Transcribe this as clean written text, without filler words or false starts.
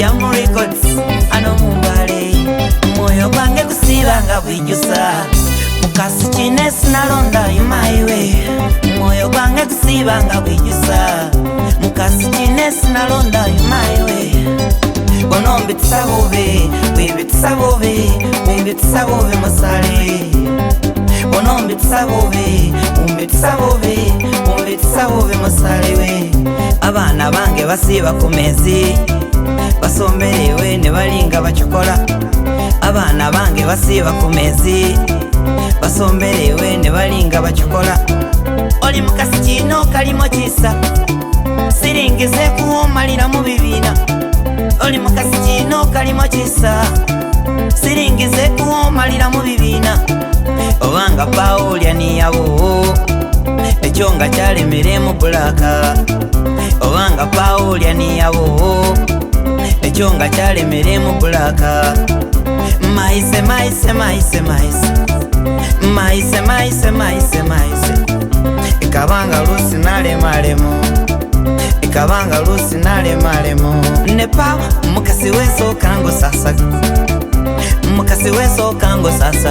Young Records ano mumbale moyo gwange gusibanga bwijusa mukasi chinesi nalonda yumaiwe moyo gwange gusibanga bwijusa mukasi chinesi nalonda yumaiwe bonombi tisabobe bebe tisabobe bebe tisabobe masale bonombi tisabobe umbe tisabobe umbe tisabobe masale we abana bange basiba kumezi basomberewe ne balinga bachokola abana bange basiba kumezi basomberewe ne balinga bachokola oli mukasi kino kalimo kisa siringize kumalira mu bibina oli mukasi kino kalimo kisa siringize kumalira mu bibina obanga Paulya niyabo ekyonga kyalemere mu bulaka obanga Paulya niyabo ekyonga kyalemere mu bulaka maise maise maise maise maise maise maise maise ikabanga lusi nalemalemo ikabanga lusi nalemalemo nepa mukasi weso kango sasa mukasi weso kango sasa